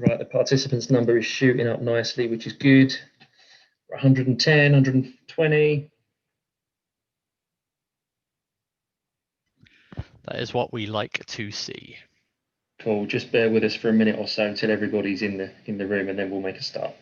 Right, the participants number is shooting up nicely, which is good. 110, 120. That is what we like to see. Cool. Just bear with us for a minute or so until everybody's in the room, and then we'll make a start.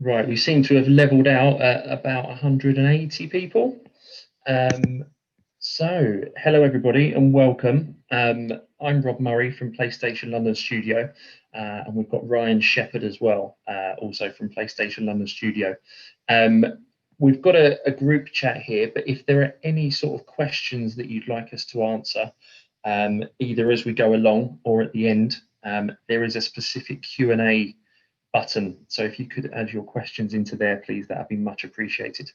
Right, we seem to have leveled out at about 180 people. So, hello everybody and welcome. I'm Rob Murray from PlayStation London Studio, and we've got Ryan Shepheard as well, also from PlayStation London Studio. We've got a group chat here, but if there are any sort of questions that you'd like us to answer, either as we go along or at the end, there is a specific Q&A button. So if you could add your questions into there, please, that'd be much appreciated.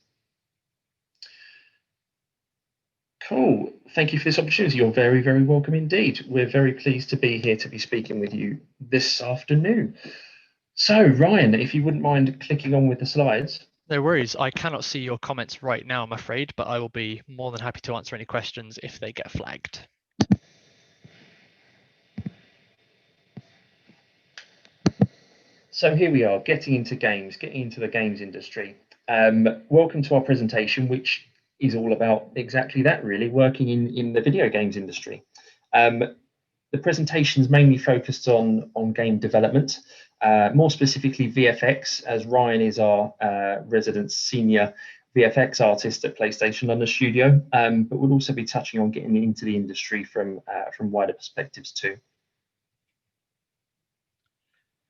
Cool. Thank you for this opportunity. You're very, very welcome indeed. We're very pleased to be here to be speaking with you this afternoon. So, Ryan, if you wouldn't mind clicking on with the slides. No worries. I cannot see your comments right now, I'm afraid, but I will be more than happy to answer any questions if they get flagged. So here we are, getting into games, getting into the games industry. Welcome to our presentation, which is all about exactly that, really, working in the video games industry. The presentation is mainly focused on game development, more specifically VFX, as Ryan is our resident senior VFX artist at PlayStation London Studio, but we'll also be touching on getting into the industry from wider perspectives too.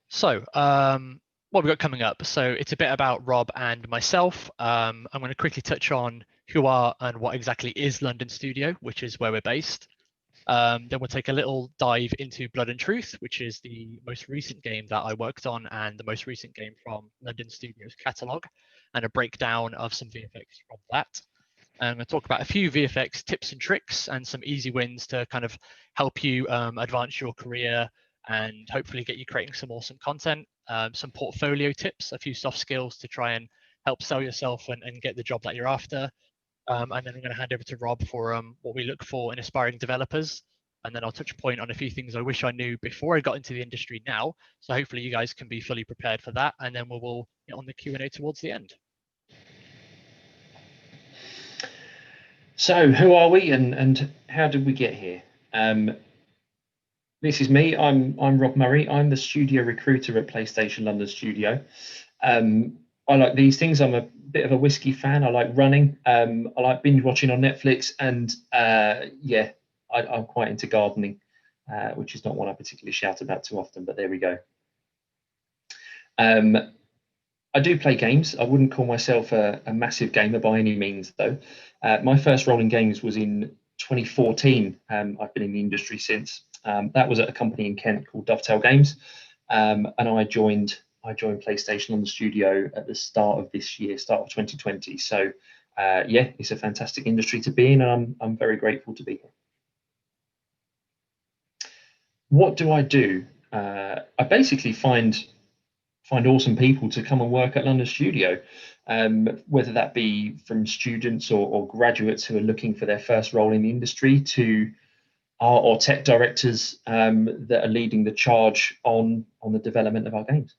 So, what we've got coming up. So it's a bit about Rob and myself. I'm going to quickly touch on who are and what exactly is London Studio, which is where we're based. Then we'll take a little dive into Blood Truth, which is the most recent game that I worked on and the most recent game from London Studio's catalogue, and a breakdown of some VFX from that. I'm going to talk about a few VFX tips and tricks and some easy wins to kind of help you advance your career and hopefully get you creating some awesome content, some portfolio tips, a few soft skills to try and help sell yourself and get the job that you're after. And then I'm going to hand over to Rob for what we look for in aspiring developers. And then I'll touch a point on a few things I wish I knew before I got into the industry now. So hopefully you guys can be fully prepared for that. And then we'll get on the Q&A towards the end. So who are we and how did we get here? This is me. I'm Rob Murray. I'm the studio recruiter at PlayStation London Studio. I like these things. I'm a bit of a whiskey fan. I like running. I like binge watching on Netflix, and yeah, I'm quite into gardening, which is not one I particularly shout about too often, but there we go. I do play games. I wouldn't call myself a massive gamer by any means, though. My first role in games was in 2014. I've been in the industry since. That was at a company in Kent called Dovetail Games, and I joined PlayStation on the studio at the start of this year, start of 2020. So yeah, it's a fantastic industry to be in, and I'm very grateful to be here. What do I do? I basically find awesome people to come and work at London Studio, whether that be from students or graduates who are looking for their first role in the industry, to art or tech directors that are leading the charge on the development of our games.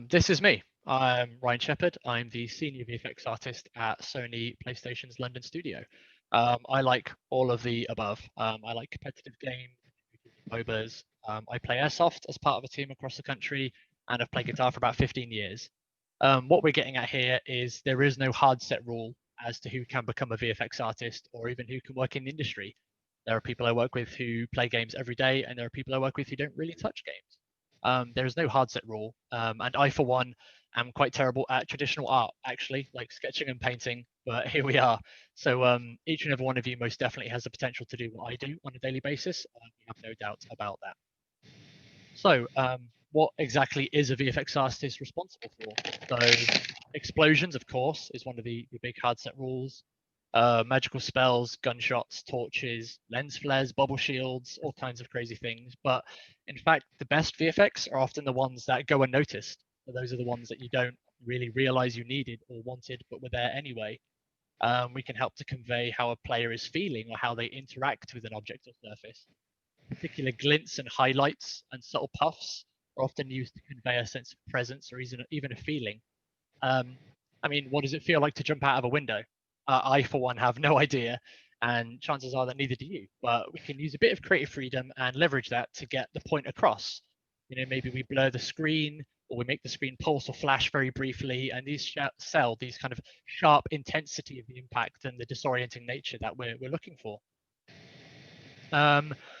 This is me. I'm Ryan Shepheard. I'm the senior VFX artist at Sony PlayStation's London Studio. I like all of the above. I like competitive games, MOBAs. I play airsoft as part of a team across the country, and I've played guitar for about 15 years. What we're getting at here is there is no hard set rule as to who can become a VFX artist or even who can work in the industry. There are people I work with who play games every day, and there are people I work with who don't really touch games. There is no hard set rule, and I, for one, am quite terrible at traditional art, actually, like sketching and painting, but here we are. So each and every one of you most definitely has the potential to do what I do on a daily basis. We have no doubt about that. So what exactly is a VFX artist responsible for? So explosions, of course, is one of the big hard set rules. Magical spells, gunshots, torches, lens flares, bubble shields, all kinds of crazy things. But in fact, the best VFX are often the ones that go unnoticed. those are the ones that you don't really realize you needed or wanted, but were there anyway. We can help to convey how a player is feeling or how they interact with an object or surface. Particular glints and highlights and subtle puffs are often used to convey a sense of presence or even a feeling. I mean, what does it feel like to jump out of a window? I, for one, have no idea, and chances are that neither do you. But we can use a bit of creative freedom and leverage that to get the point across. You know, maybe we blur the screen, or we make the screen pulse or flash very briefly, and these sell these kind of sharp intensity of the impact and the disorienting nature that we're looking for.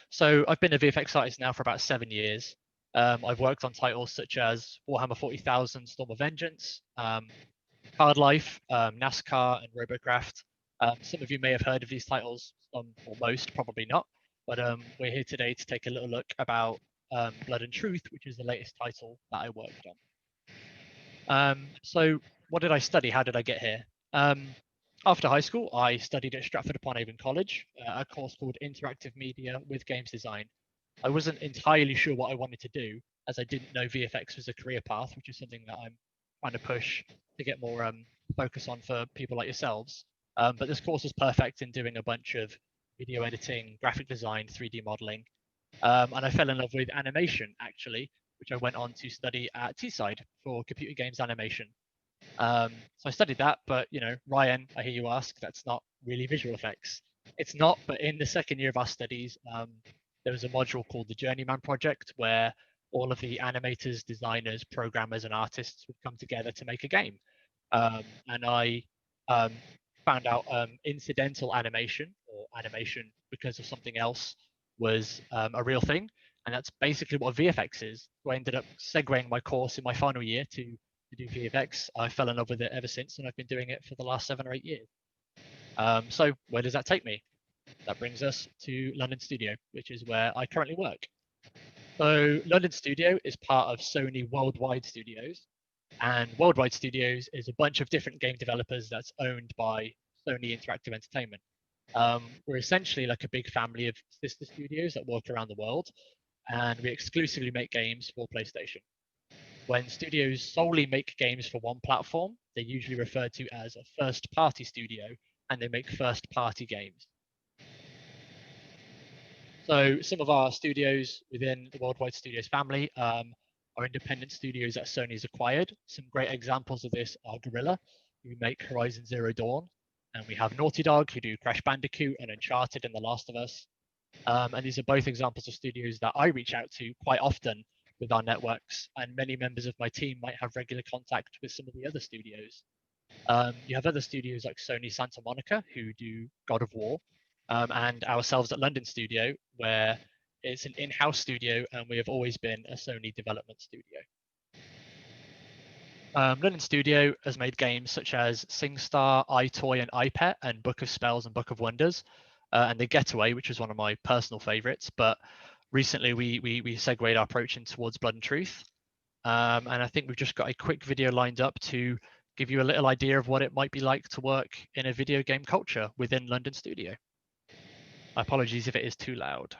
So I've been a VFX artist now for about 7 years. I've worked on titles such as Warhammer 40,000, Storm of Vengeance, Card Life, NASCAR, and Robocraft. Some of you may have heard of these titles, some or most probably not. But we're here today to take a little look about Blood Truth, which is the latest title that I worked on. So what did I study? How did I get here? After high school, I studied at Stratford-upon-Avon College, a course called Interactive Media with Games Design. I wasn't entirely sure what I wanted to do, as I didn't know VFX was a career path, which is something that I'm trying to push to get more focus on for people like yourselves. But this course was perfect in doing a bunch of video editing, graphic design, 3D modeling. And I fell in love with animation, actually, which I went on to study at Teesside for computer games animation. So I studied that, but you know, Ryan, I hear you ask, that's not really visual effects. It's not, but in the second year of our studies, there was a module called the Journeyman Project, where all of the animators, designers, programmers, and artists would come together to make a game. And I found out incidental animation, or animation because of something else, was a real thing. And that's basically what VFX is. So I ended up segueing my course in my final year to do VFX. I fell in love with it ever since, and I've been doing it for the last 7 or 8 years. So where does that take me? That brings us to London Studio, which is where I currently work. So London Studio is part of Sony Worldwide Studios, and Worldwide Studios is a bunch of different game developers that's owned by Sony Interactive Entertainment. We're essentially like a big family of sister studios that work around the world, and we exclusively make games for PlayStation. When studios solely make games for one platform, they're usually referred to as a first-party studio, and they make first-party games. So some of our studios within the Worldwide Studios family are independent studios that Sony's acquired. Some great examples of this are Guerrilla, who make Horizon Zero Dawn, and we have Naughty Dog, who do Crash Bandicoot and Uncharted and The Last of Us. And these are both examples of studios that I reach out to quite often with our networks, and many members of my team might have regular contact with some of the other studios. You have other studios like Sony Santa Monica, who do God of War, and ourselves at London Studio, where it's an in-house studio, and we have always been a Sony development studio. London Studio has made games such as SingStar, iToy, and iPet, and Book of Spells and Book of Wonders, and The Getaway, which was one of my personal favorites. But recently, we segued our approach in towards Blood Truth, and I think we've just got a quick video lined up to give you a little idea of what it might be like to work in a video game culture within London Studio. Apologies if it is too loud.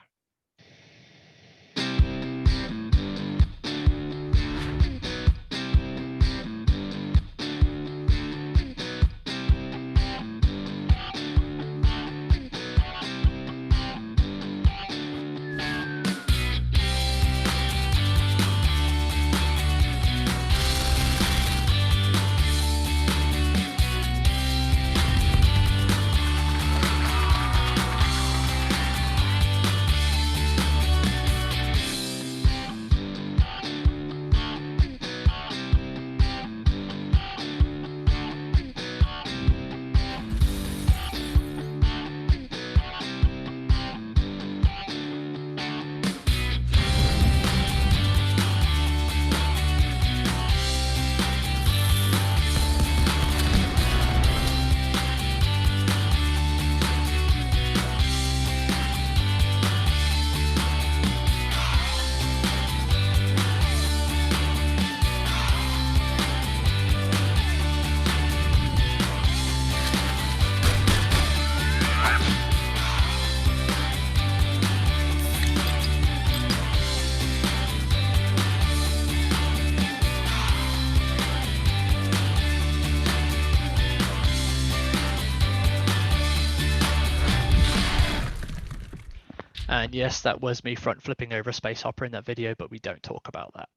And yes, that was me front flipping over a space hopper in that video, but we don't talk about that.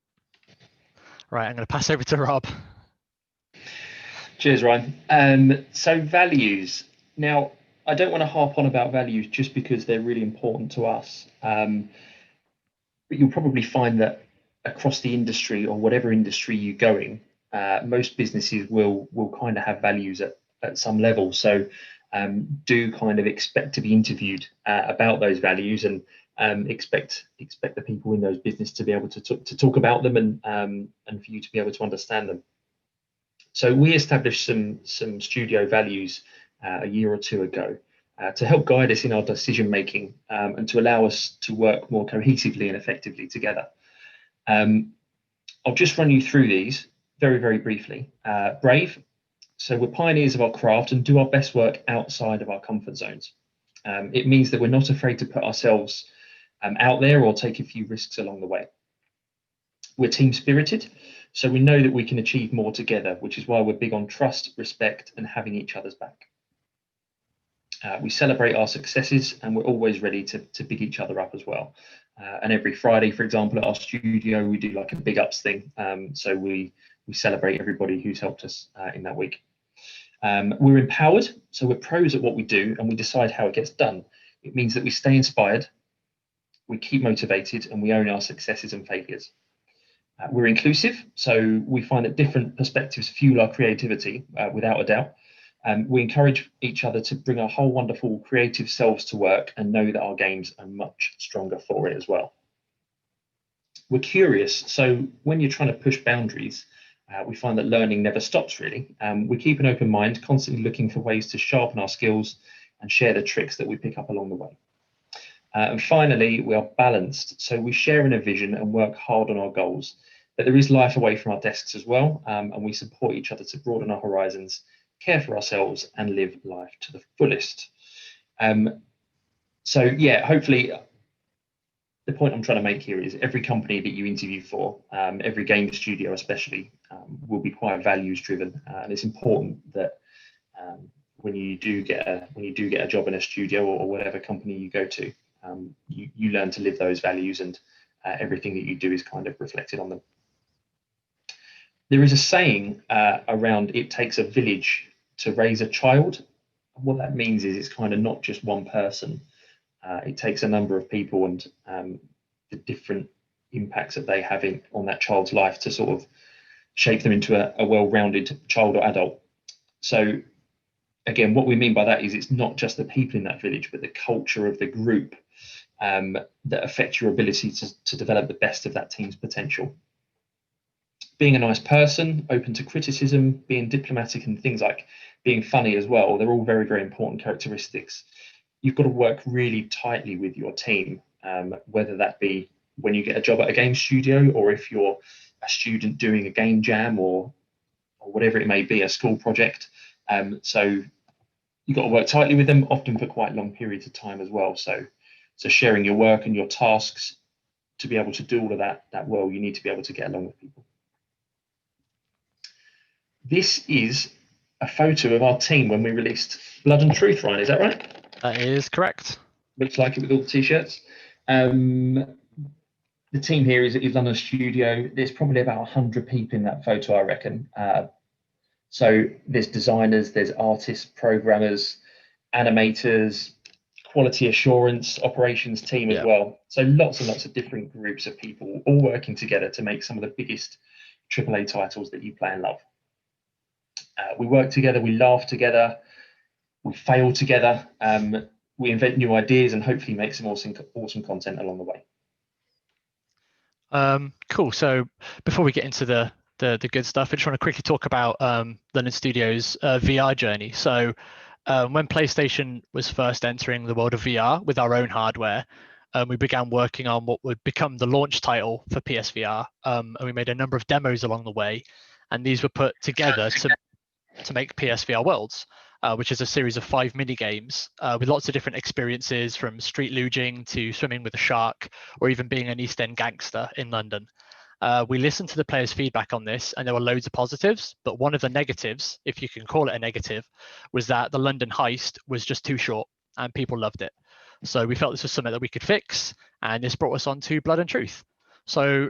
Right, I'm going to pass over to Rob. Cheers, Ryan. So values. Now, I don't want to harp on about values just because they're really important to us. But you'll probably find that across the industry, or whatever industry you go in, most businesses will kind of have values at some level. So do kind of expect to be interviewed about those values, and expect the people in those business to be able to talk about them, and for you to be able to understand them. So we established some studio values a year or two ago to help guide us in our decision making, and to allow us to work more cohesively and effectively together. I'll just run you through these very, very briefly. Brave. So we're pioneers of our craft and do our best work outside of our comfort zones. It means that we're not afraid to put ourselves out there or take a few risks along the way. We're team spirited, so we know that we can achieve more together, which is why we're big on trust, respect, and having each other's back. We celebrate our successes, and we're always ready to big each other up as well. And every Friday, for example, at our studio, we do like a big ups thing. So we celebrate everybody who's helped us in that week. We're empowered, so we're pros at what we do, and we decide how it gets done. It means that we stay inspired, we keep motivated, and we own our successes and failures. We're inclusive, so we find that different perspectives fuel our creativity, without a doubt. We encourage each other to bring our whole wonderful creative selves to work, and know that our games are much stronger for it as well. We're curious, so when you're trying to push boundaries, we find that learning never stops, really. We keep an open mind, constantly looking for ways to sharpen our skills and share the tricks that we pick up along the way. And finally, we are balanced, so we share in a vision and work hard on our goals. But there is life away from our desks as well, and we support each other to broaden our horizons, care for ourselves, and live life to the fullest. So yeah, hopefully the point I'm trying to make here is every company that you interview for, every game studio especially, will be quite values driven, and it's important that when you do get a job in a studio, or whatever company you go to, you learn to live those values, and everything that you do is kind of reflected on them. There is a saying around it takes a village to raise a child. What that means is it's kind of not just one person. It takes a number of people, and the different impacts that they have on that child's life to sort of shape them into a well-rounded child or adult. So again, what we mean by that is it's not just the people in that village, but the culture of the group that affect your ability to develop the best of that team's potential. Being a nice person, open to criticism, being diplomatic, and things like being funny as well, they're all very, very important characteristics. You've got to work really tightly with your team, whether that be when you get a job at a game studio, or if you're a student doing a game jam, or whatever it may be, a school project. So you've got to work tightly with them, often for quite long periods of time as well. So sharing your work and your tasks, to be able to do all of that well, you need to be able to get along with people. This is a photo of our team when we released Blood Truth, Ryan, is that right? That is correct. Looks like it with all the t-shirts. The team here is London Studio. There's probably about 100 people in that photo, I reckon. So there's designers, there's artists, programmers, animators, quality assurance, operations team as well. So lots and lots of different groups of people all working together to make some of the biggest AAA titles that you play and love. We work together, we laugh together, we fail together, we invent new ideas, and hopefully make some awesome content along the way. Cool. So before we get into the good stuff, I just want to quickly talk about London Studio's VR journey. So when PlayStation was first entering the world of VR with our own hardware, we began working on what would become the launch title for PSVR, and we made a number of demos along the way, and these were put together to make PSVR Worlds, which is a series of 5 mini games with lots of different experiences, from street luging to swimming with a shark, or even being an East End gangster in London. We listened to the players' feedback on this, and there were loads of positives, but one of the negatives, if you can call it a negative, was that the London heist was just too short, and people loved it. So we felt this was something that we could fix, and this brought us on to Blood and Truth. So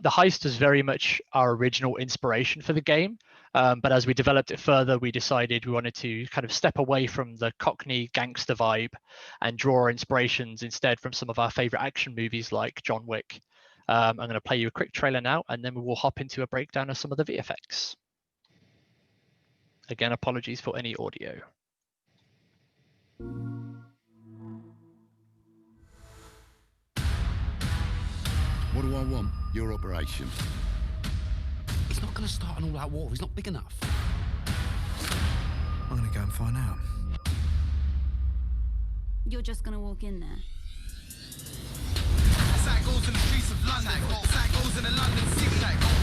the heist is very much our original inspiration for the game. But as we developed it further, we decided we wanted to kind of step away from the Cockney gangster vibe and draw our inspirations instead from some of our favorite action movies like John Wick. I'm going to play you a quick trailer now, and then we will hop into a breakdown of some of the VFX. Again, apologies for any audio. What do I want? Your operation. He's not going to start an all-out war. He's not big enough. I'm going to go and find out. You're just going to walk in there? Sag goes in the streets of London. Sag goes in the London city.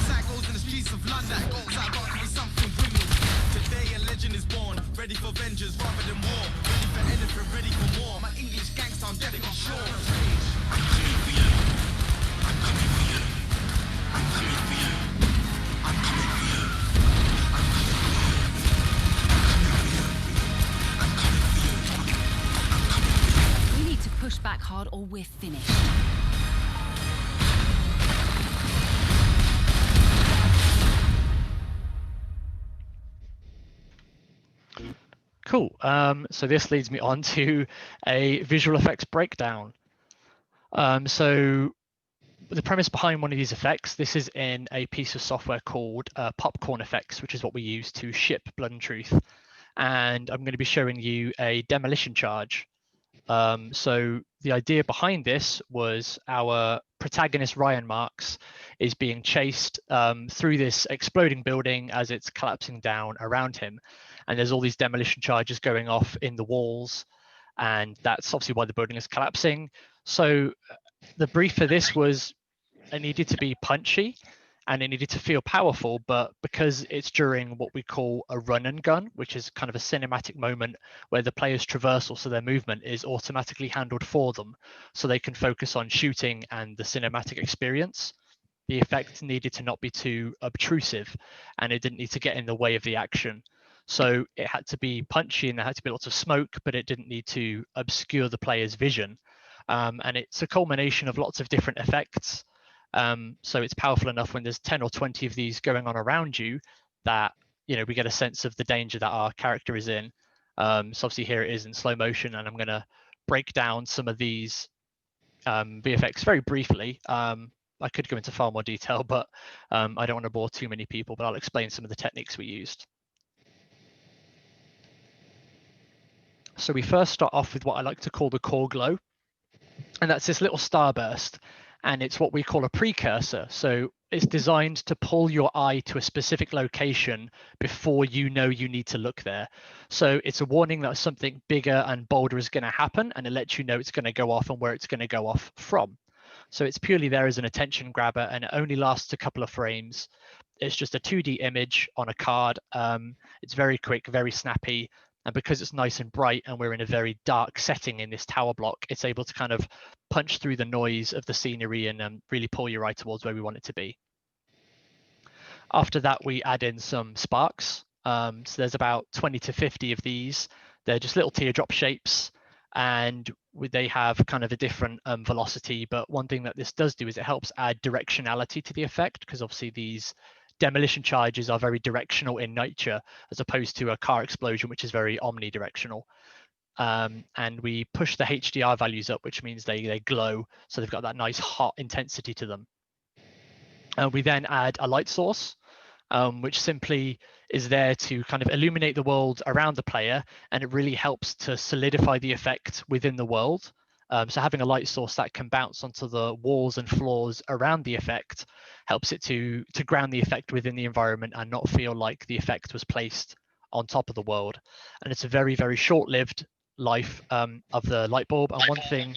Sag goes in the streets of London. Sag got to be something brilliant. Today a legend is born. Ready for vengeance rather than war. Ready for anything, ready for more. My English gangster, I'm definitely sure. I'm coming for you. I'm coming for you. I'm coming for you. I'm coming for you. I'm coming for you. I'm coming for you. I'm coming for you. We need to push back hard or we're finished. Cool. So this leads me on to a visual effects breakdown. So the premise behind one of these effects, this is in a piece of software called Popcorn Effects, which is what we use to ship Blood and Truth. And I'm going to be showing you a demolition charge. So the idea behind this was our protagonist Ryan Marks is being chased through this exploding building as it's collapsing down around him. And there's all these demolition charges going off in the walls. And that's obviously why the building is collapsing. So the brief for this was it needed to be punchy and it needed to feel powerful, but because it's during what we call a run and gun, which is kind of a cinematic moment where the player's traversal, so their movement is automatically handled for them, so they can focus on shooting and the cinematic experience. The effect needed to not be too obtrusive and it didn't need to get in the way of the action. So it had to be punchy and there had to be lots of smoke, but it didn't need to obscure the player's vision. And it's a culmination of lots of different effects. So it's powerful enough when there's 10 or 20 of these going on around you that, you know, we get a sense of the danger that our character is in. So obviously here it is in slow motion, and I'm going to break down some of these VFX very briefly. I could go into far more detail, but I don't want to bore too many people, but I'll explain some of the techniques we used. So we first start off with what I like to call the core glow, and that's this little starburst, and it's what we call a precursor. So it's designed to pull your eye to a specific location before you know you need to look there. So it's a warning that something bigger and bolder is going to happen, and it lets you know it's going to go off and where it's going to go off from. So it's purely there as an attention grabber, and it only lasts a couple of frames. It's just a 2D image on a card. It's very quick, very snappy. And because it's nice and bright and we're in a very dark setting in this tower block, it's able to kind of punch through the noise of the scenery and really pull your eye towards where we want it to be. After that, we add in some sparks. So there's about 20 to 50 of these. They're just little teardrop shapes, and they have kind of a different velocity. But one thing that this does do is it helps add directionality to the effect, because obviously these demolition charges are very directional in nature, as opposed to a car explosion, which is very omnidirectional. And we push the HDR values up, which means they glow, so they've got that nice hot intensity to them. We then add a light source, which simply is there to kind of illuminate the world around the player, and it really helps to solidify the effect within the world. So having a light source that can bounce onto the walls and floors around the effect helps it to ground the effect within the environment and not feel like the effect was placed on top of the world. And it's a very, very short-lived life of the light bulb. And one thing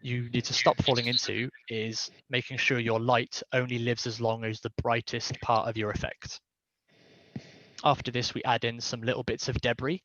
you need to stop falling into is making sure your light only lives as long as the brightest part of your effect. After this, we add in some little bits of debris.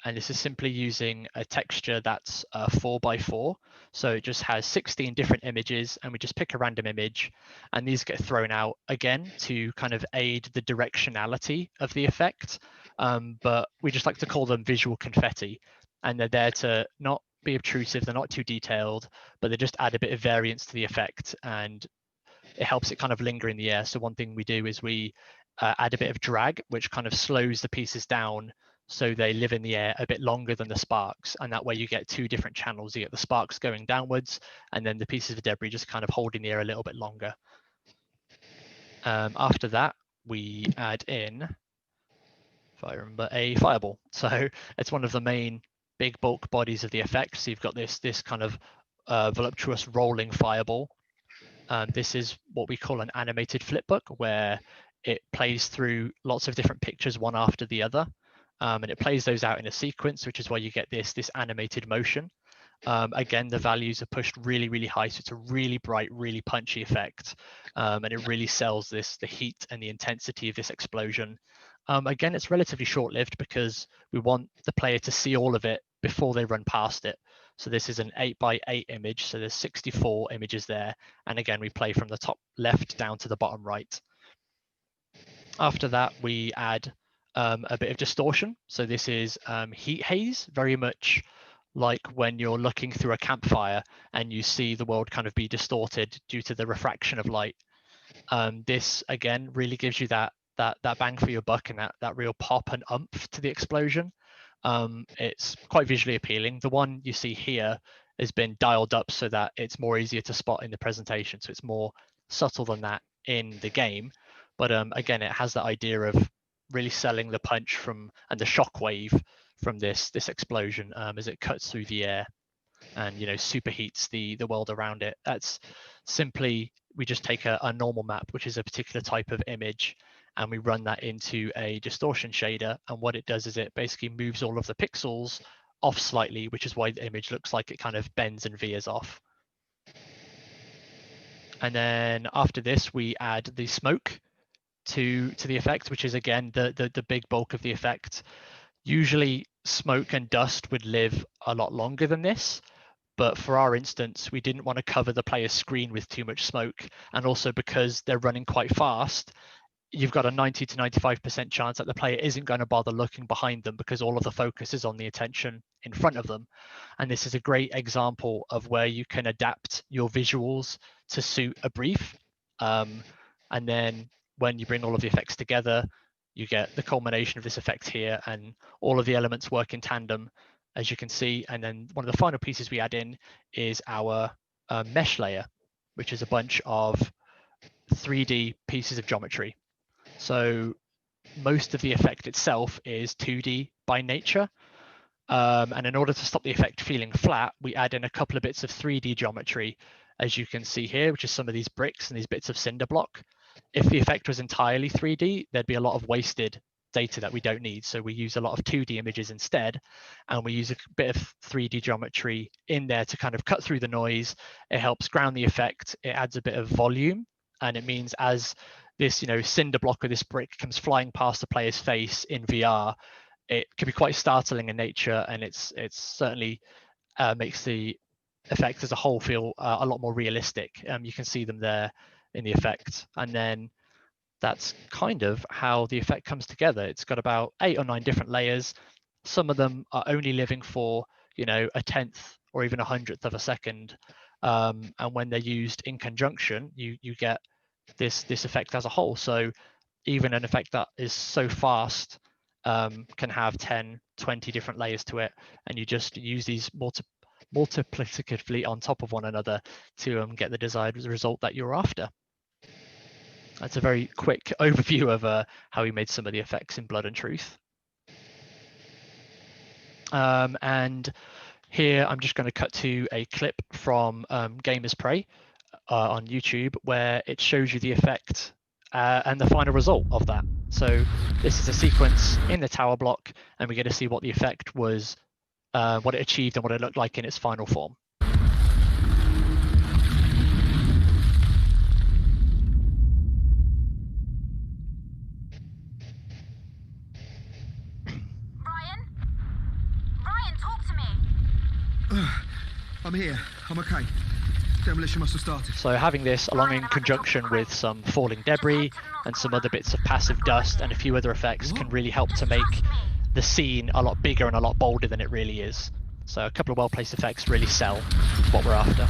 And this is simply using a texture that's 4x4. So it just has 16 different images, and we just pick a random image, and these get thrown out again to kind of aid the directionality of the effect. But we just like to call them visual confetti, and they're there to not be obtrusive, they're not too detailed, but they just add a bit of variance to the effect, and it helps it kind of linger in the air. So one thing we do is we add a bit of drag, which kind of slows the pieces down so they live in the air a bit longer than the sparks, and that way you get two different channels. You get the sparks going downwards, and then the pieces of debris just kind of holding the air a little bit longer. After that, we add in, if I remember, a fireball. So it's one of the main big bulk bodies of the effect. So you've got this kind of voluptuous rolling fireball. This is what we call an animated flipbook, where it plays through lots of different pictures one after the other, and it plays those out in a sequence, which is why you get this animated motion. Again, the values are pushed really, really high, so it's a really bright, really punchy effect, and it really sells the heat and the intensity of this explosion. Again, it's relatively short-lived because we want the player to see all of it before they run past it. So this is an 8x8 image, so there's 64 images there, and again, we play from the top left down to the bottom right. After that, we add a bit of distortion. So this is heat haze, very much like when you're looking through a campfire and you see the world kind of be distorted due to the refraction of light. This again really gives you that bang for your buck and that real pop and oomph to the explosion. It's quite visually appealing. The one you see here has been dialed up so that it's more easier to spot in the presentation, so it's more subtle than that in the game. But again, it has that idea of really selling the punch from and the shockwave from this explosion as it cuts through the air and superheats the world around it. That's simply, we just take a normal map, which is a particular type of image, and we run that into a distortion shader, and what it does is it basically moves all of the pixels off slightly, which is why the image looks like it kind of bends and veers off. And then after this, we add the smoke to the effect, which is again the big bulk of the effect. Usually smoke and dust would live a lot longer than this, but for our instance, we didn't want to cover the player's screen with too much smoke, and also because they're running quite fast, you've got a 90 to 95% chance that the player isn't going to bother looking behind them because all of the focus is on the attention in front of them. And this is a great example of where you can adapt your visuals to suit a brief. And then when you bring all of the effects together, you get the culmination of this effect here, and all of the elements work in tandem, as you can see. And then one of the final pieces we add in is our mesh layer, which is a bunch of 3D pieces of geometry. So most of the effect itself is 2D by nature. And in order to stop the effect feeling flat, we add in a couple of bits of 3D geometry, as you can see here, which is some of these bricks and these bits of cinder block. If the effect was entirely 3D, there'd be a lot of wasted data that we don't need. So we use a lot of 2D images instead, and we use a bit of 3D geometry in there to kind of cut through the noise. It helps ground the effect. It adds a bit of volume, and it means as this cinder block or this brick comes flying past the player's face in VR, it can be quite startling in nature, and it's certainly makes the effect as a whole feel a lot more realistic. You can see them there in the effect, and then that's kind of how the effect comes together. It's got about 8 or 9 different layers. Some of them are only living for a tenth or even 100th of a second, and when they're used in conjunction, you get this effect as a whole. So even an effect that is so fast can have 10, 20 different layers to it, and you just use these multiplicatively on top of one another to get the desired result that you're after. That's a very quick overview of how we made some of the effects in Blood Truth. And here I'm just going to cut to a clip from Gamers Prey on YouTube, where it shows you the effect and the final result of that. So this is a sequence in the tower block, and we get to see what the effect was, what it achieved and what it looked like in its final form. Ryan, talk to me. I'm here. I'm okay. Demolition must have started. So having this along in conjunction with some falling debris and some other bits of passive dust and a few other effects can really help to make the scene a lot bigger and a lot bolder than it really is. So a couple of well-placed effects really sell what we're after.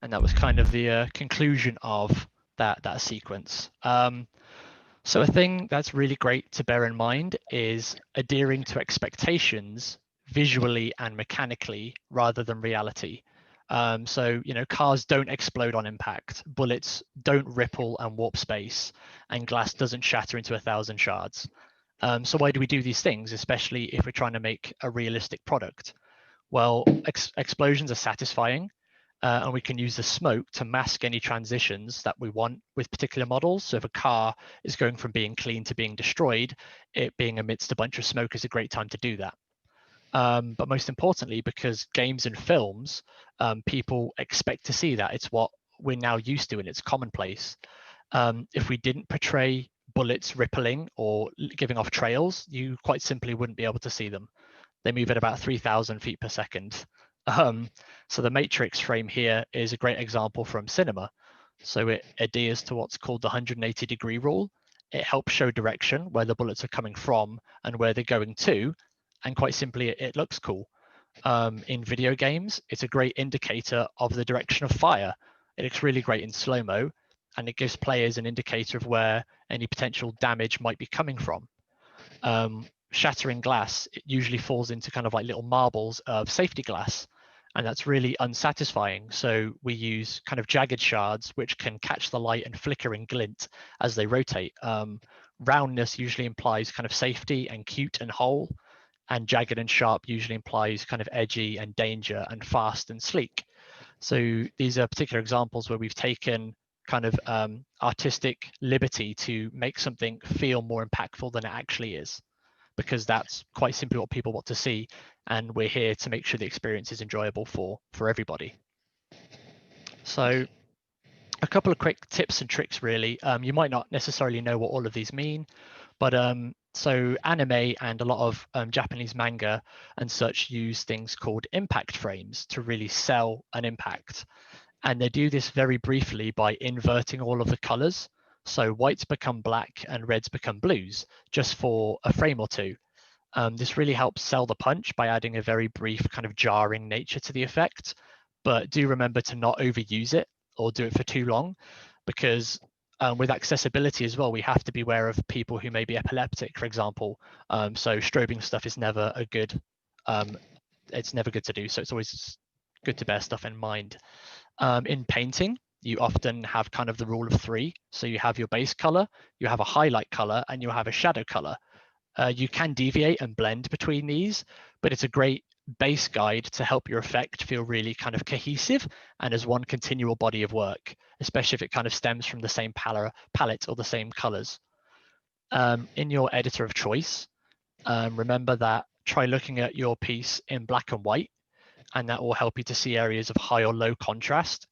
And that was kind of the conclusion of that sequence. So a thing that's really great to bear in mind is adhering to expectations visually and mechanically rather than reality. So, you know, cars don't explode on impact, bullets don't ripple and warp space, and glass doesn't shatter into 1,000 shards. So why do we do these things, especially if we're trying to make a realistic product? Well, explosions are satisfying. And we can use the smoke to mask any transitions that we want with particular models. So if a car is going from being clean to being destroyed, it being amidst a bunch of smoke is a great time to do that. But most importantly, because games and films, people expect to see that. It's what we're now used to and it's commonplace. If we didn't portray bullets rippling or giving off trails, you quite simply wouldn't be able to see them. They move at about 3,000 feet per second. So the matrix frame here is a great example from cinema. So it adheres to what's called the 180-degree rule. It helps show direction, where the bullets are coming from and where they're going to. And quite simply, it looks cool. In video games, it's a great indicator of the direction of fire. It looks really great in slow-mo, and it gives players an indicator of where any potential damage might be coming from. Shattering glass, it usually falls into kind of like little marbles of safety glass. And that's really unsatisfying. So we use kind of jagged shards, which can catch the light and flicker and glint as they rotate. Roundness usually implies kind of safety and cute and whole. And jagged and sharp usually implies kind of edgy and danger and fast and sleek. So these are particular examples where we've taken kind of artistic liberty to make something feel more impactful than it actually is, because that's quite simply what people want to see. And we're here to make sure the experience is enjoyable for everybody. So a couple of quick tips and tricks, really. You might not necessarily know what all of these mean, but so anime and a lot of Japanese manga and such use things called impact frames to really sell an impact. And they do this very briefly by inverting all of the colors. So whites become black and reds become blues just for a frame or two. This really helps sell the punch by adding a very brief kind of jarring nature to the effect, but do remember to not overuse it or do it for too long, because with accessibility as well, we have to be aware of people who may be epileptic, for example. So strobing stuff is never a good, it's never good to do. So it's always good to bear stuff in mind. In painting, you often have kind of the rule of three. So you have your base color, you have a highlight color, and you have a shadow color. You can deviate and blend between these, but it's a great base guide to help your effect feel really kind of cohesive and as one continual body of work, especially if it kind of stems from the same palette or the same colors. In your editor of choice, remember that try looking at your piece in black and white, and that will help you to see areas of high or low contrast.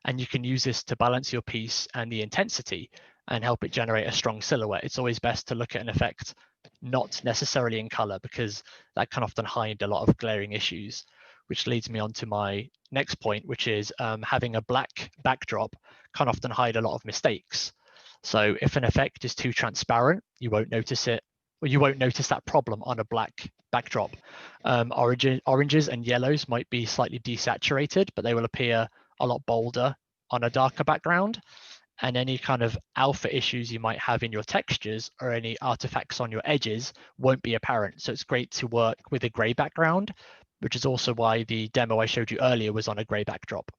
And you can use this to balance your piece and the intensity and help it generate a strong silhouette. It's always best to look at an effect not necessarily in color, because that can often hide a lot of glaring issues, which leads me on to my next point, which is having a black backdrop can often hide a lot of mistakes. So if an effect is too transparent, you won't notice it. you won't notice that problem on a black backdrop. Oranges and yellows might be slightly desaturated, but they will appear a lot bolder on a darker background. And any kind of alpha issues you might have in your textures or any artifacts on your edges won't be apparent. So it's great to work with a gray background, which is also why the demo I showed you earlier was on a gray backdrop.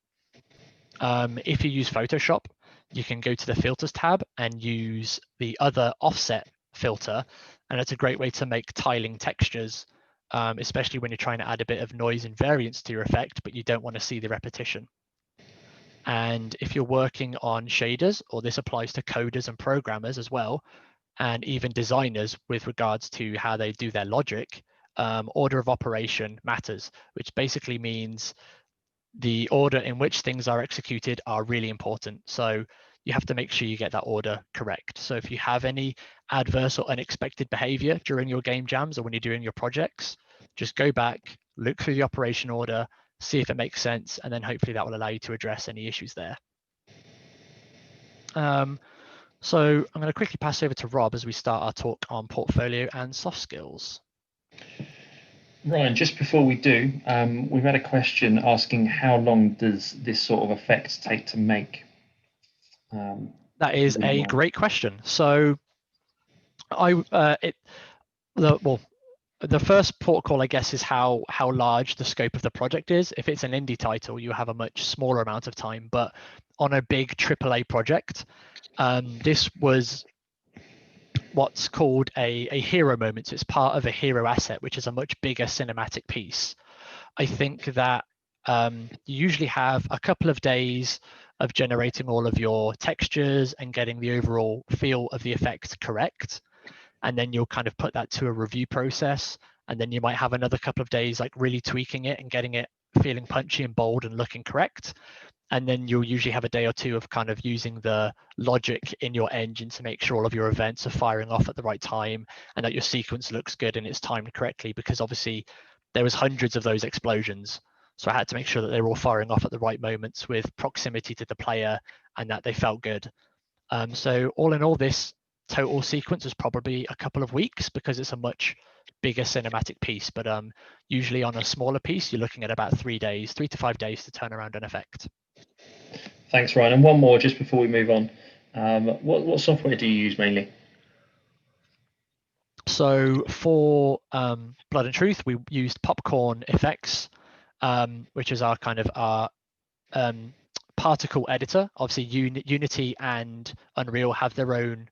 If you use Photoshop, you can go to the filters tab and use the other offset filter. And it's a great way to make tiling textures, especially when you're trying to add a bit of noise and variance to your effect, but you don't want to see the repetition. And if you're working on shaders, or this applies to coders and programmers as well, and even designers with regards to how they do their logic, order of operation matters, which basically means the order in which things are executed are really important. So you have to make sure you get that order correct. So if you have any adverse or unexpected behavior during your game jams or when you're doing your projects, just go back, look through the operation order, see if it makes sense, and then hopefully that will allow you to address any issues there. So I'm going to quickly pass over to Rob as we start our talk on portfolio and soft skills. Ryan, just before we do, we've had a question asking how long does this sort of effect take to make? That is a great question. So the first port call, I guess, is how large the scope of the project is. If it's an indie title, you have a much smaller amount of time. But on a big AAA project, this was what's called a hero moment. So it's part of a hero asset, which is a much bigger cinematic piece. I think that you usually have a couple of days of generating all of your textures and getting the overall feel of the effect correct. And then you'll kind of put that to a review process. And then you might have another couple of days like really tweaking it and getting it feeling punchy and bold and looking correct. And then you'll usually have a day or two of kind of using the logic in your engine to make sure all of your events are firing off at the right time and that your sequence looks good and it's timed correctly, because obviously there was hundreds of those explosions. So I had to make sure that they were all firing off at the right moments with proximity to the player and that they felt good. So all in all, this total sequence is probably a couple of weeks because it's a much bigger cinematic piece. But usually on a smaller piece, you're looking at about 3 days, 3 to 5 days to turn around an effect. Thanks, Ryan. And one more just before we move on. What software do you use mainly? So for Blood Truth, we used Popcorn FX, which is our kind of our particle editor. Obviously, Unity and Unreal have their own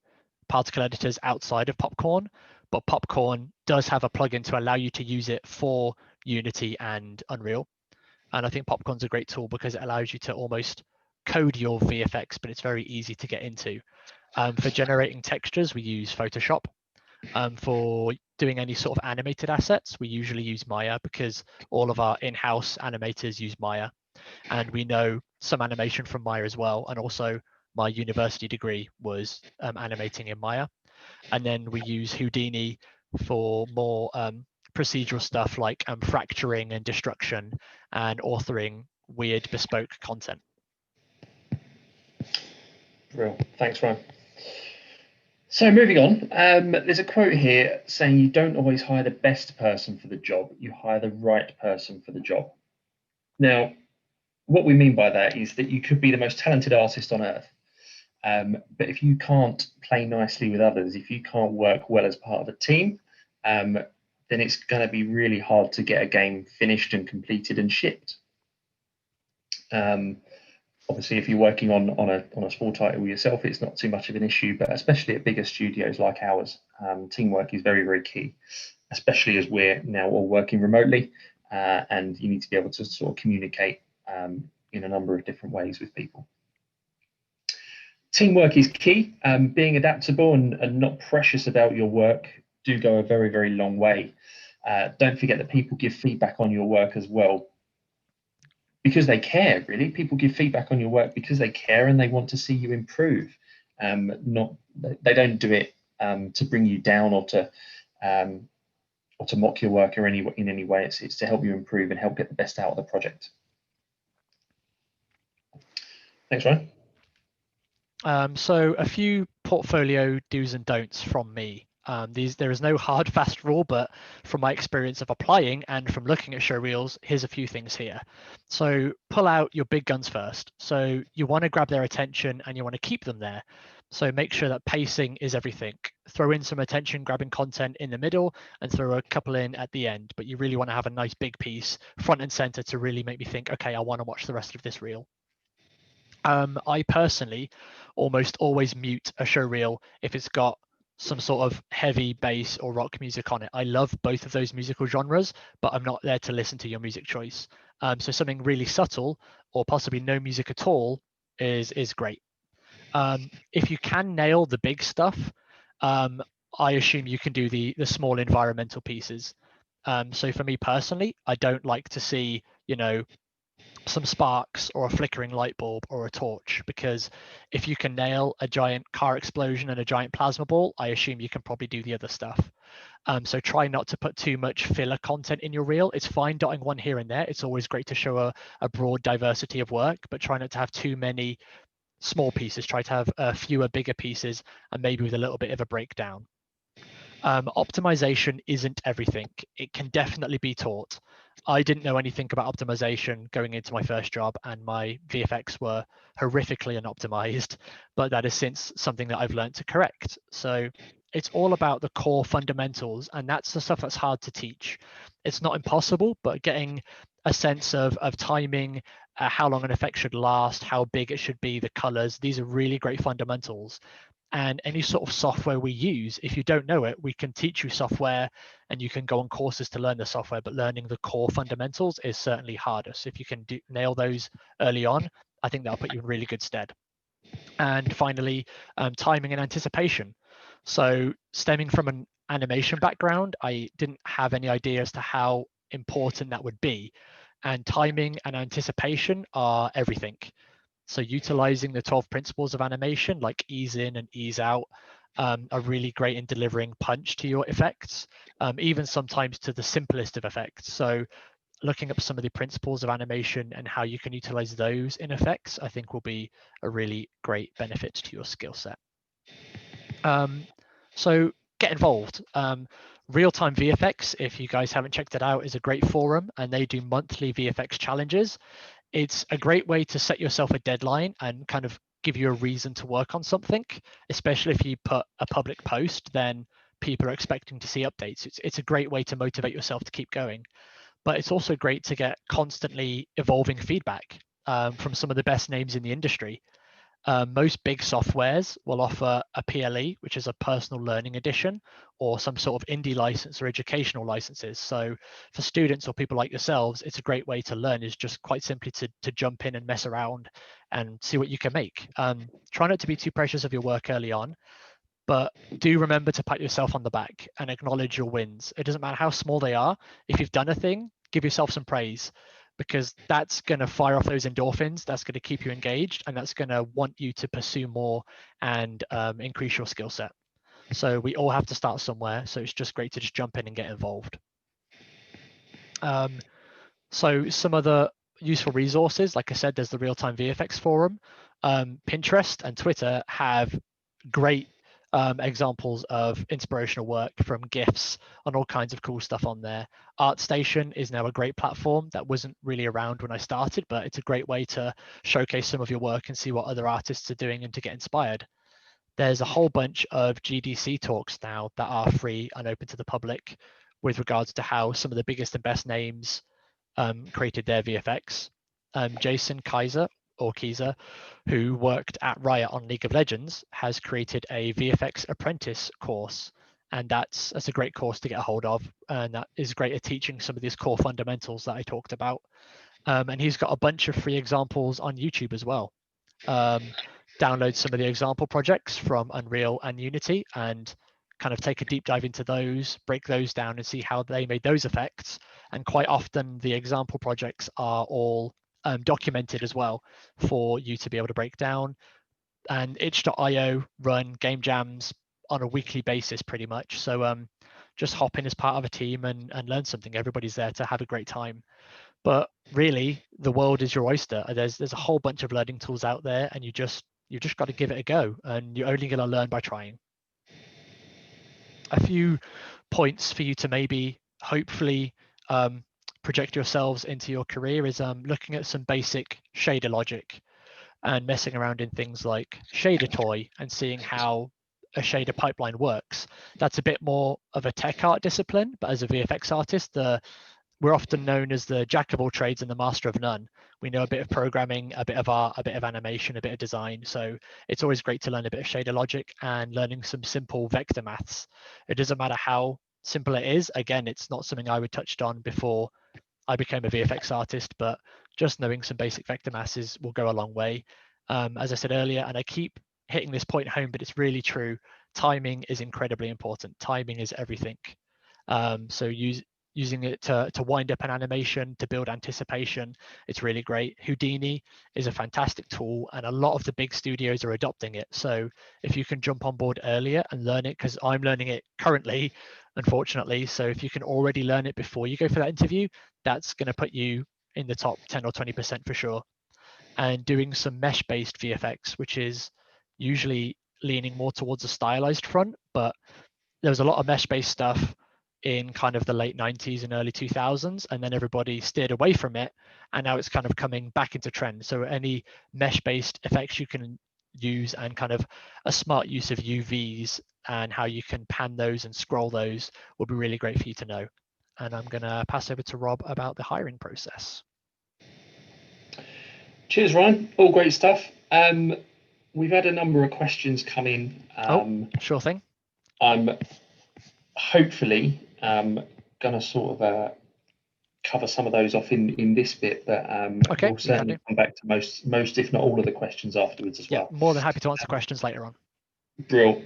particle editors outside of Popcorn, but Popcorn does have a plugin to allow you to use it for Unity and Unreal. And I think Popcorn's a great tool because it allows you to almost code your VFX, but it's very easy to get into. For generating textures, we use Photoshop. For doing any sort of animated assets, we usually use Maya because all of our in-house animators use Maya. And we know some animation from Maya as well. And also my university degree was animating in Maya. And then we use Houdini for more procedural stuff like fracturing and destruction and authoring weird bespoke content. Real. Thanks, Ryan. So moving on, there's a quote here saying you don't always hire the best person for the job, you hire the right person for the job. Now, what we mean by that is that you could be the most talented artist on earth, but if you can't play nicely with others, if you can't work well as part of a team, then it's going to be really hard to get a game finished and completed and shipped. Obviously, if you're working on a small title yourself, it's not too much of an issue, but especially at bigger studios like ours, teamwork is very, very key, especially as we're now all working remotely, and you need to be able to sort of communicate in a number of different ways with people. Teamwork is key. Being adaptable and not precious about your work do go a very, very long way. Don't forget that people give feedback on your work as well because they care, really. People give feedback on your work because they care and they want to see you improve. They don't do it to bring you down or to mock your work or in any way. It's to help you improve and help get the best out of the project. Thanks, Ryan. So a few portfolio do's and don'ts from me. There is no hard fast rule, but from my experience of applying and from looking at show reels, here's a few things here. So pull out your big guns first. So you want to grab their attention and you want to keep them there. So make sure that pacing is everything. Throw in some attention grabbing content in the middle and throw a couple in at the end, but you really want to have a nice big piece front and center to really make me think, okay, I want to watch the rest of this reel. I personally almost always mute a show reel if it's got some sort of heavy bass or rock music on it. I love both of those musical genres, but I'm not there to listen to your music choice. So something really subtle or possibly no music at all is great. If you can nail the big stuff, I assume you can do the small environmental pieces. So for me personally, I don't like to see, some sparks or a flickering light bulb or a torch, because if you can nail a giant car explosion and a giant plasma ball, I assume you can probably do the other stuff. So try not to put too much filler content in your reel. It's fine dotting one here and there. It's always great to show a broad diversity of work, but try not to have too many small pieces. Try to have fewer bigger pieces and maybe with a little bit of a breakdown. Optimization isn't everything. It can definitely be taught. I didn't know anything about optimization going into my first job, and my VFX were horrifically unoptimized, but that is since something that I've learned to correct. So it's all about the core fundamentals, and that's the stuff that's hard to teach. It's not impossible, but getting a sense of timing, how long an effect should last, how big it should be, the colors, these are really great fundamentals. And any sort of software we use, if you don't know it, we can teach you software and you can go on courses to learn the software, but learning the core fundamentals is certainly harder. So if you can nail those early on, I think that'll put you in really good stead. And finally, timing and anticipation. So stemming from an animation background, I didn't have any idea as to how important that would be. And timing and anticipation are everything. So utilizing the 12 principles of animation, like ease in and ease out, are really great in delivering punch to your effects, even sometimes to the simplest of effects. So looking up some of the principles of animation and how you can utilize those in effects, I think will be a really great benefit to your skill set. So get involved. Real-time VFX, if you guys haven't checked it out, is a great forum, and they do monthly VFX challenges. It's a great way to set yourself a deadline and kind of give you a reason to work on something, especially if you put a public post, then people are expecting to see updates. It's a great way to motivate yourself to keep going. But it's also great to get constantly evolving feedback from some of the best names in the industry. Most big softwares will offer a PLE, which is a personal learning edition, or some sort of indie license or educational licenses. So for students or people like yourselves, it's a great way to learn, is just quite simply to jump in and mess around and see what you can make. Try not to be too precious of your work early on, but do remember to pat yourself on the back and acknowledge your wins. It doesn't matter how small they are. If you've done a thing, give yourself some praise, because that's going to fire off those endorphins, that's going to keep you engaged, and that's going to want you to pursue more and increase your skill set. So we all have to start somewhere, so it's just great to just jump in and get involved. So some other useful resources, like I said, there's the Real-Time VFX Forum. Pinterest and Twitter have great examples of inspirational work, from GIFs and all kinds of cool stuff on there. ArtStation is now a great platform that wasn't really around when I started, but it's a great way to showcase some of your work and see what other artists are doing and to get inspired. There's a whole bunch of GDC talks now that are free and open to the public with regards to how some of the biggest and best names created their VFX. Jason Kaiser, who worked at Riot on League of Legends, has created a VFX apprentice course, and that's a great course to get a hold of, and that is great at teaching some of these core fundamentals that I talked about. And he's got a bunch of free examples on YouTube as well. Download some of the example projects from Unreal and Unity and kind of take a deep dive into those, break those down and see how they made those effects. And quite often the example projects are all documented as well for you to be able to break down. And itch.io run game jams on a weekly basis pretty much. So just hop in as part of a team and learn something. Everybody's there to have a great time. But really, the world is your oyster. There's a whole bunch of learning tools out there, and you just got to give it a go, and you're only going to learn by trying. a few points for you to maybe hopefully project yourselves into your career is looking at some basic shader logic and messing around in things like shader toy and seeing how a shader pipeline works. That's a bit more of a tech art discipline, but as a VFX artist, we're often known as the jack of all trades and the master of none. We know a bit of programming, a bit of art, a bit of animation, a bit of design. So it's always great to learn a bit of shader logic and learning some simple vector maths. It doesn't matter how simple it is. Again, it's not something I would touched on before I became a VFX artist, but just knowing some basic vector masses will go a long way. As I said earlier, and I keep hitting this point home, but it's really true. Timing is incredibly important. Timing is everything. So using it to wind up an animation, to build anticipation, it's really great. Houdini is a fantastic tool, and a lot of the big studios are adopting it. So if you can jump on board earlier and learn it, because I'm learning it currently, unfortunately. So if you can already learn it before you go for that interview, that's going to put you in the top 10 or 20% for sure. And doing some mesh-based VFX, which is usually leaning more towards a stylized front, but there was a lot of mesh-based stuff in kind of the late 90s and early 2000s, and then everybody steered away from it, and now it's kind of coming back into trend. So any mesh-based effects you can use, and kind of a smart use of UVs and how you can pan those and scroll those will be really great for you to know. And I'm going to pass over to Rob about the hiring process. Cheers, Ryan. All great stuff. We've had a number of questions come in. Sure thing. I'm hopefully going to sort of cover some of those off in this bit, but Okay, we'll certainly come back to most, if not all, of the questions afterwards as well. Yeah, more than happy to answer questions later on. Brill.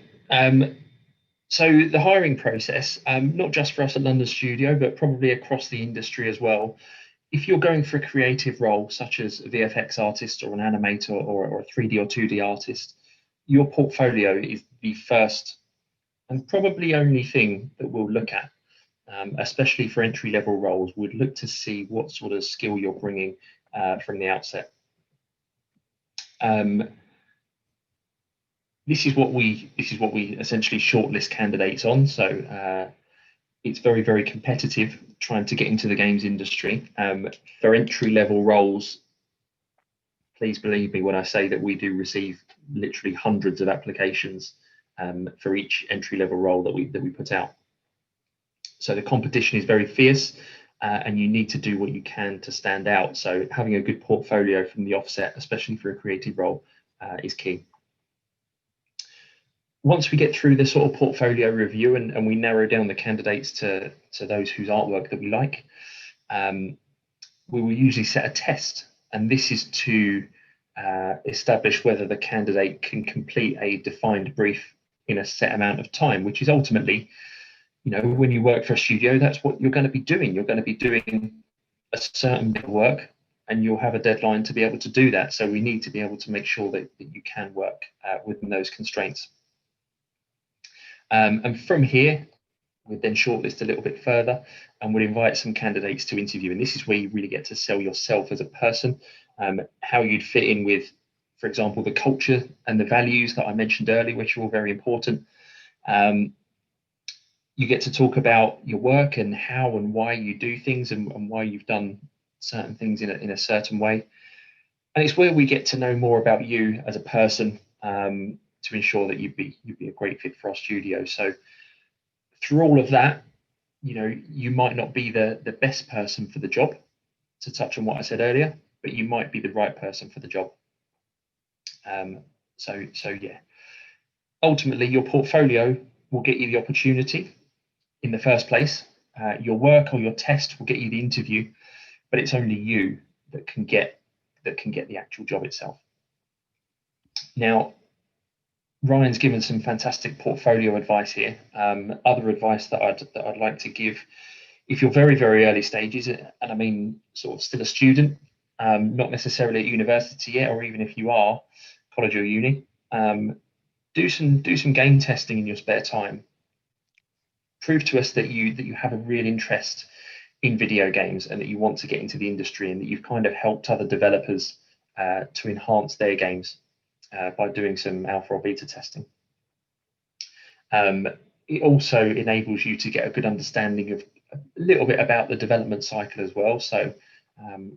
So the hiring process, not just for us at London Studio, but probably across the industry as well. If you're going for a creative role, such as a VFX artist or an animator or a 3D or 2D artist, your portfolio is the first and probably only thing that we'll look at, especially for entry-level roles. We'd look to see what sort of skill you're bringing from the outset. This is what we essentially shortlist candidates on. So it's very, very competitive trying to get into the games industry. For entry-level roles, please believe me when I say that we do receive literally hundreds of applications for each entry-level role that we put out. So the competition is very fierce, and you need to do what you can to stand out. So having a good portfolio from the offset, especially for a creative role, is key. Once we get through the sort of portfolio review and we narrow down the candidates to those whose artwork that we like, we will usually set a test, and this is to establish whether the candidate can complete a defined brief in a set amount of time, which is ultimately, you know, when you work for a studio, that's what you're going to be doing. You're going to be doing a certain bit of work, and you'll have a deadline to be able to do that. So we need to be able to make sure that you can work within those constraints. And from here, we'd then shortlist a little bit further, and we'll invite some candidates to interview. And this is where you really get to sell yourself as a person, how you'd fit in with, for example, the culture and the values that I mentioned earlier, which are all very important. You get to talk about your work and how and why you do things, and why you've done certain things in a certain way. And it's where we get to know more about you as a person, to ensure that you'd be a great fit for our studio. So through all of that, you know, you might not be the best person for the job, to touch on what I said earlier, but you might be the right person for the job. So yeah, ultimately your portfolio will get you the opportunity in the first place. Your work or your test will get you the interview, but it's only you that can get the actual job itself. Now, Ryan's given some fantastic portfolio advice here. Other advice that I'd like to give, if you're very, very early stages, and I mean sort of still a student, not necessarily at university yet, or even if you are, college or uni, do some game testing in your spare time. Prove to us that you have a real interest in video games, and that you want to get into the industry, and that you've kind of helped other developers to enhance their games by doing some alpha or beta testing. it also enables you to get a good understanding of a little bit about the development cycle as well. So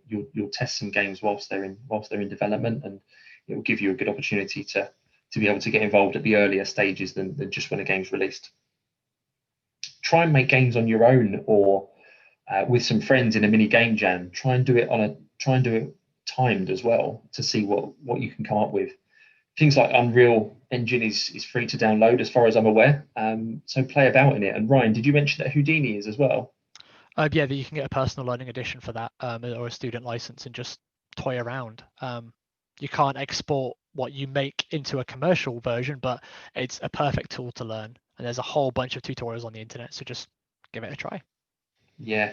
you'll test some games whilst they're in development, and it will give you a good opportunity to be able to get involved at the earlier stages than just when a game's released. Try and make games on your own or with some friends in a mini game jam. Try and do it timed as well to see what you can come up with. Things like Unreal Engine is free to download as far as I'm aware. So play about in it. And Ryan, did you mention that Houdini is as well? Yeah, that you can get a personal learning edition for that, or a student license, and just toy around. You can't export what you make into a commercial version, but it's a perfect tool to learn. And there's a whole bunch of tutorials on the internet, so just give it a try. Yeah,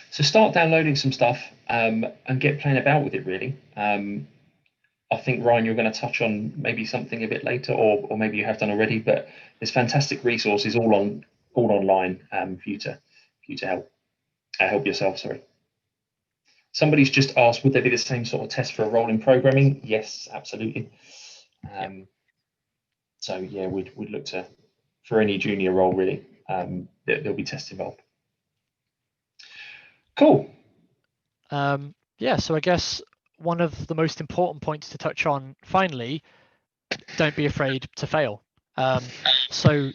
so start downloading some stuff and get playing about with it, really. I think, Ryan, you're going to touch on maybe something a bit later, or maybe you have done already, but there's fantastic resources all online for you to help yourself. Sorry. Somebody's just asked, would there be the same sort of test for a role in programming? Yes, absolutely. So yeah, we'd look to, for any junior role really, there'll be tests involved. Cool. Yeah, so I guess one of the most important points to touch on finally, don't be afraid to fail. So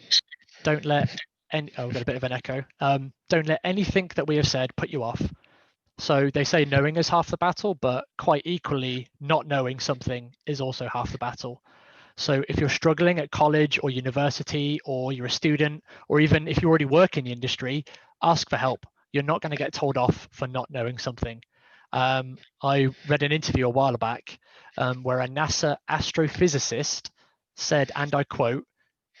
don't let we've got a bit of an echo. Don't let anything that we have said put you off. So they say knowing is half the battle, but quite equally, not knowing something is also half the battle. So if you're struggling at college or university, or you're a student, or even if you already work in the industry, ask for help. You're not going to get told off for not knowing something. I read an interview a while back where a NASA astrophysicist said, and I quote,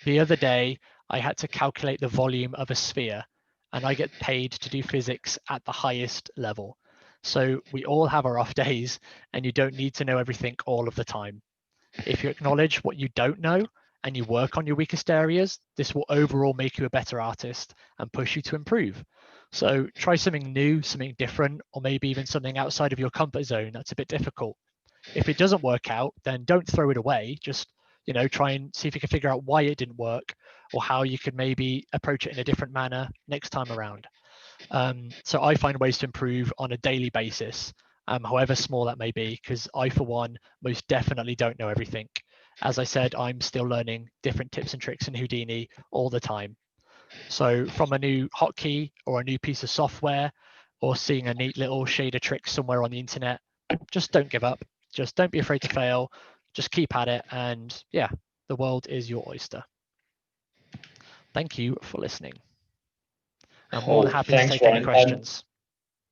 "The other day, I had to calculate the volume of a sphere, and I get paid to do physics at the highest level." So we all have our off days, and you don't need to know everything all of the time. If you acknowledge what you don't know and you work on your weakest areas, this will overall make you a better artist and push you to improve. So try something new, something different, or maybe even something outside of your comfort zone that's a bit difficult. If it doesn't work out, then don't throw it away. Just, try and see if you can figure out why it didn't work, or how you could maybe approach it in a different manner next time around. So I find ways to improve on a daily basis, however small that may be, because I, for one, most definitely don't know everything. As I said, I'm still learning different tips and tricks in Houdini all the time. So from a new hotkey or a new piece of software, or seeing a neat little shader trick somewhere on the internet, just don't give up. Just don't be afraid to fail. Just keep at it. And yeah, the world is your oyster. Thank you for listening. I'm more than happy to take any questions.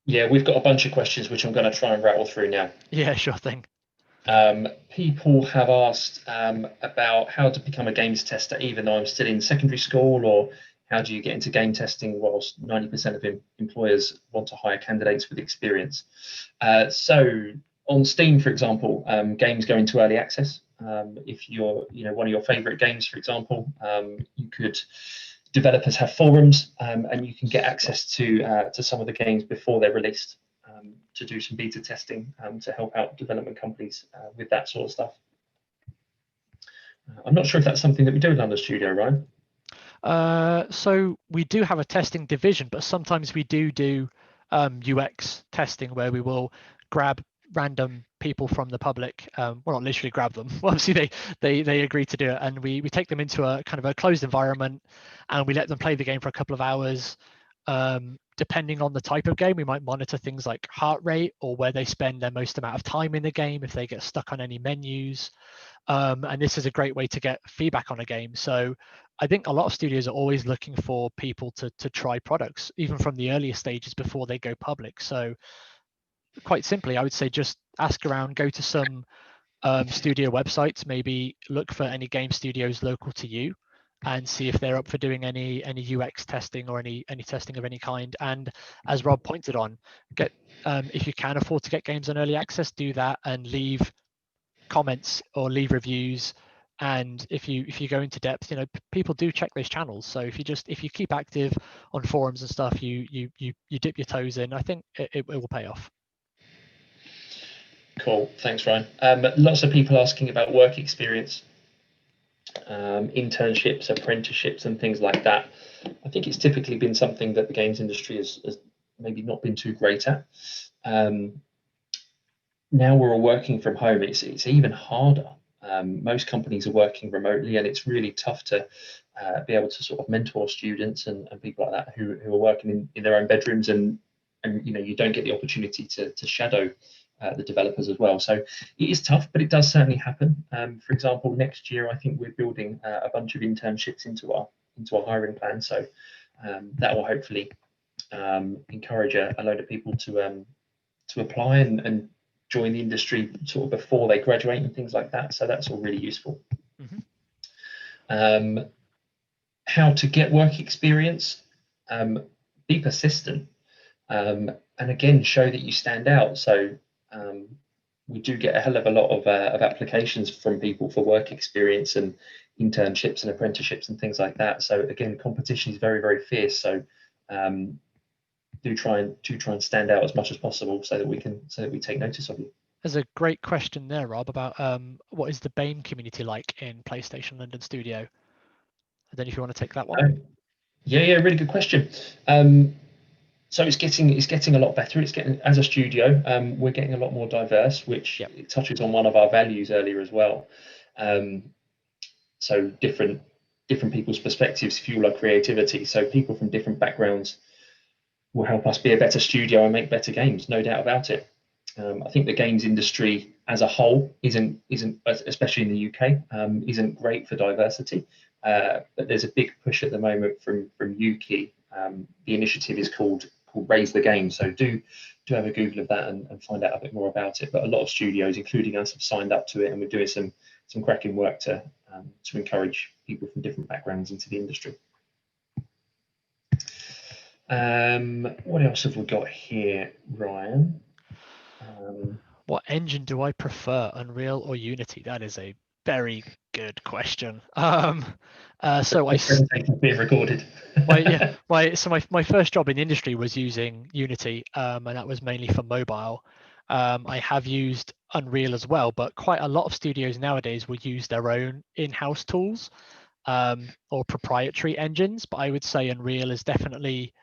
Yeah, we've got a bunch of questions which I'm going to try and rattle through now. Yeah, sure thing. People have asked about how to become a games tester, even though I'm still in secondary school, or how do you get into game testing whilst 90% of employers want to hire candidates with experience. So on Steam, for example, games go into early access. If you're, one of your favorite games, for example, developers have forums, and you can get access to some of the games before they're released, to do some beta testing, to help out development companies with that sort of stuff. I'm not sure if that's something that we do in London Studio, Ryan. So we do have a testing division, but sometimes we do UX testing, where we will grab random people from the public. Well, not literally grab them. Obviously, they agree to do it, and we take them into a kind of a closed environment, and we let them play the game for a couple of hours. Depending on the type of game, we might monitor things like heart rate, or where they spend their most amount of time in the game, if they get stuck on any menus. And this is a great way to get feedback on a game. So I think a lot of studios are always looking for people to try products, even from the earlier stages before they go public. So quite simply, I would say just ask around, go to some studio websites, maybe look for any game studios local to you, and see if they're up for doing any UX testing or any testing of any kind. And as Rob pointed on, if you can afford to get games on early access, do that, and leave comments or leave reviews. And if you go into depth, people do check those channels. So if you keep active on forums and stuff, you dip your toes in, I think it will pay off. Cool, thanks, Ryan. Lots of people asking about work experience. internships, apprenticeships, and things like that. I think it's typically been something that the games industry has maybe not been too great at. Now we're all working from home, it's even harder. Most companies are working remotely, and it's really tough to be able to sort of mentor students and people like that who are working in their own bedrooms, and you don't get the opportunity to shadow the developers as well. So it is tough, but it does certainly happen. For example, next year I think we're building a bunch of internships into our hiring plan. So that will hopefully encourage a load of people to apply and join the industry sort of before they graduate and things like that. So that's all really useful. How to get work experience, be persistent, and again, show that you stand out. So we do get a hell of a lot of applications from people for work experience and internships and apprenticeships and things like that. So again, competition is very, very fierce. So do try and stand out as much as possible so that we take notice of you. There's a great question there, Rob, about what is the BAME community like in PlayStation London Studio? I don't know if you want to take that one. Yeah, really good question. So it's getting a lot better. It's getting, as a studio, we're getting a lot more diverse, which it touches on one of our values earlier as well. So different people's perspectives fuel our creativity. So people from different backgrounds will help us be a better studio and make better games, no doubt about it. I think the games industry as a whole isn't, especially in the UK, isn't great for diversity. But there's a big push at the moment from UK. The initiative is called Raise the Game. So do have a Google of that and find out a bit more about it. But a lot of studios, including us, have signed up to it, and we're doing some cracking work to encourage people from different backgrounds into the industry. What else have we got here, Ryan? What engine do I prefer, Unreal or Unity? That is a very good question. So being recorded. My first job in the industry was using Unity, and that was mainly for mobile. I have used Unreal as well, but quite a lot of studios nowadays will use their own in-house tools or proprietary engines. But I would say Unreal is definitely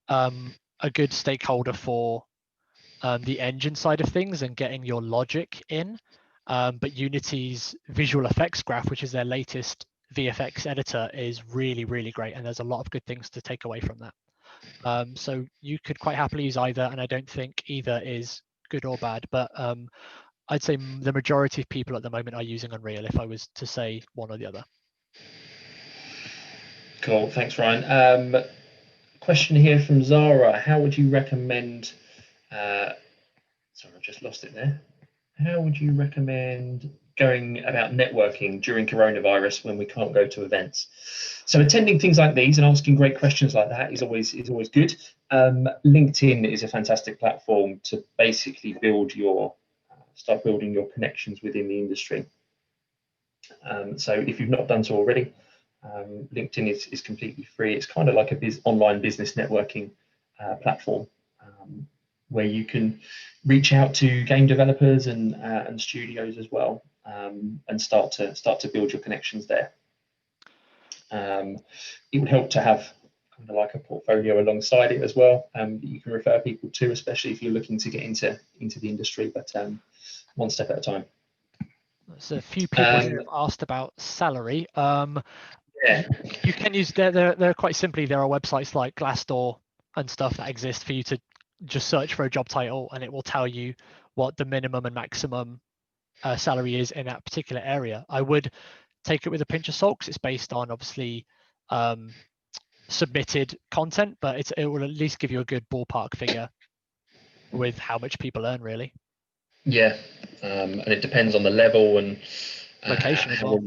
a good stakeholder for the engine side of things and getting your logic in. But Unity's visual effects graph, which is their latest VFX editor, is really, really great. And there's a lot of good things to take away from that. So you could quite happily use either, and I don't think either is good or bad. But I'd say the majority of people at the moment are using Unreal, if I was to say one or the other. Cool, thanks, Ryan. Question here from Zara. How would you recommend... sorry, I've just lost it there. How would you recommend going about networking during coronavirus when we can't go to events? So attending things like these and asking great questions like that is always good. LinkedIn is a fantastic platform to basically start building your connections within the industry. So if you've not done so already, LinkedIn is completely free. It's kind of like a online business networking platform. Where you can reach out to game developers and studios as well, and start to build your connections there. It would help to have kind of like a portfolio alongside it as well, that you can refer people to, especially if you're looking to get into the industry, but one step at a time. There's a few people who have asked about salary. You can use, they're quite simply, there are websites like Glassdoor and stuff that exist for you to just search for a job title, and it will tell you what the minimum and maximum salary is in that particular area. I would take it with a pinch of salt because it's based on obviously submitted content, but it will at least give you a good ballpark figure with how much people earn, really. Yeah, and it depends on the level and location as well.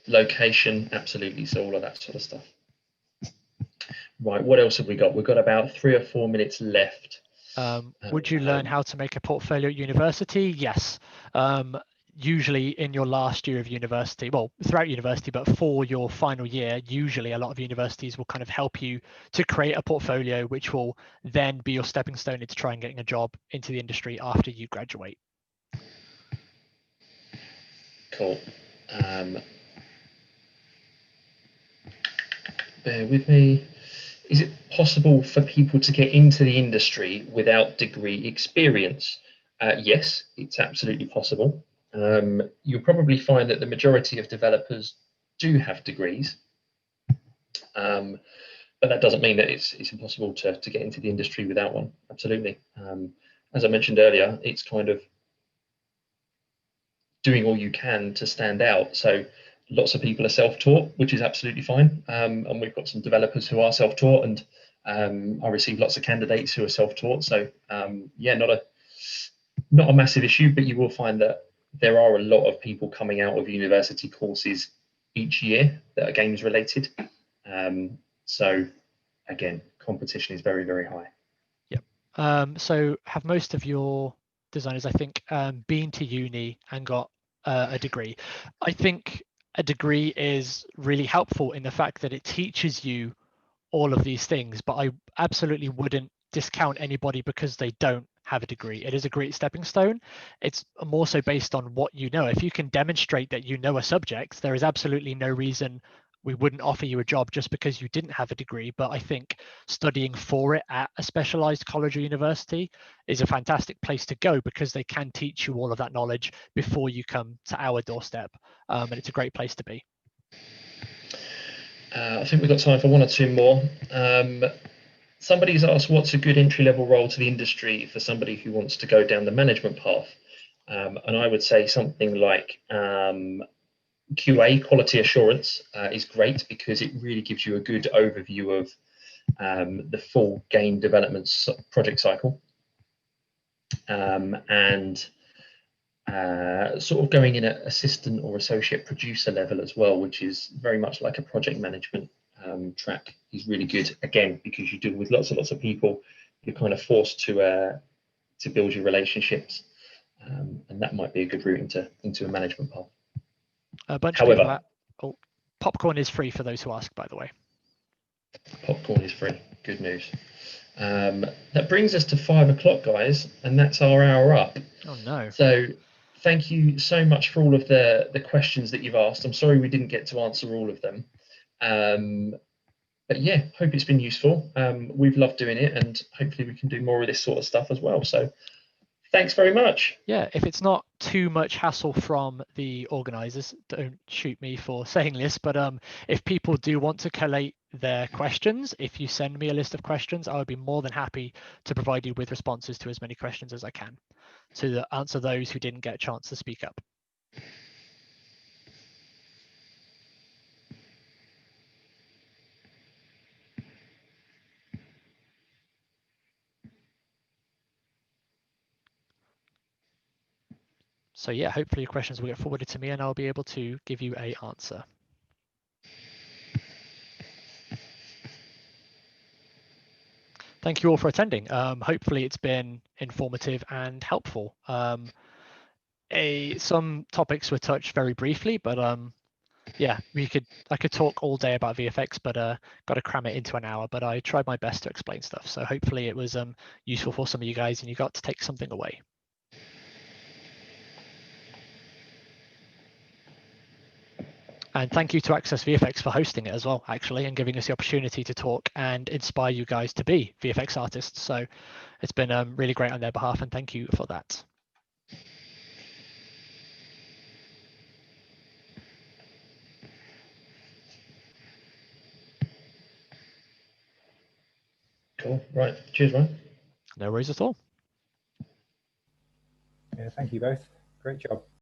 Location, absolutely. So all of that sort of stuff. Right, what else have we got? We've got about 3 or 4 minutes left. Would you learn how to make a portfolio at university? Yes. Usually in your last year of university, well, throughout university, but for your final year, usually a lot of universities will kind of help you to create a portfolio, which will then be your stepping stone into trying getting a job into the industry after you graduate. Cool. bear with me. Is it possible for people to get into the industry without degree experience? Yes, it's absolutely possible. You'll probably find that the majority of developers do have degrees, but that doesn't mean that it's impossible to get into the industry without one. Absolutely. As I mentioned earlier, it's kind of doing all you can to stand out. So lots of people are self-taught, which is absolutely fine. And we've got some developers who are self-taught, and I receive lots of candidates who are self-taught. So yeah, not a massive issue, but you will find that there are a lot of people coming out of university courses each year that are games related. So again, competition is very, very high. Yep. So have most of your designers, I think, been to uni and got a degree? I think a degree is really helpful in the fact that it teaches you all of these things, but I absolutely wouldn't discount anybody because they don't have a degree. It is a great stepping stone. It's more so based on what you know. If you can demonstrate that you know a subject, there is absolutely no reason we wouldn't offer you a job just because you didn't have a degree. But I think studying for it at a specialized college or university is a fantastic place to go because they can teach you all of that knowledge before you come to our doorstep. And it's a great place to be. I think we've got time for one or two more. Somebody's asked, what's a good entry-level role to the industry for somebody who wants to go down the management path? And I would say something like QA, quality assurance, is great because it really gives you a good overview of the full game development project cycle. And sort of going in at assistant or associate producer level as well, which is very much like a project management track, is really good, again, because you deal with lots and lots of people. You're kind of forced to build your relationships, and that might be a good route into a management path. A bunch However, of people popcorn is free for those who ask, by the way. Popcorn is free. Good news. That brings us to 5 o'clock, guys, and that's our hour up. Oh no. So thank you so much for all of the questions that you've asked. I'm sorry we didn't get to answer all of them. But yeah, hope it's been useful. We've loved doing it, and hopefully we can do more of this sort of stuff as well. So thanks very much. Yeah, if it's not too much hassle from the organizers, don't shoot me for saying this, but if people do want to collate their questions, if you send me a list of questions, I would be more than happy to provide you with responses to as many questions as I can to answer those who didn't get a chance to speak up. So yeah, hopefully your questions will get forwarded to me and I'll be able to give you an answer. Thank you all for attending. Hopefully it's been informative and helpful. Some topics were touched very briefly, but yeah, I could talk all day about VFX, but got to cram it into an hour. But I tried my best to explain stuff. So hopefully it was useful for some of you guys and you got to take something away. And thank you to Access VFX for hosting it as well, actually, and giving us the opportunity to talk and inspire you guys to be VFX artists. So it's been really great on their behalf, and thank you for that. Cool. Right. Cheers, Ryan. No worries at all. Yeah, thank you both. Great job.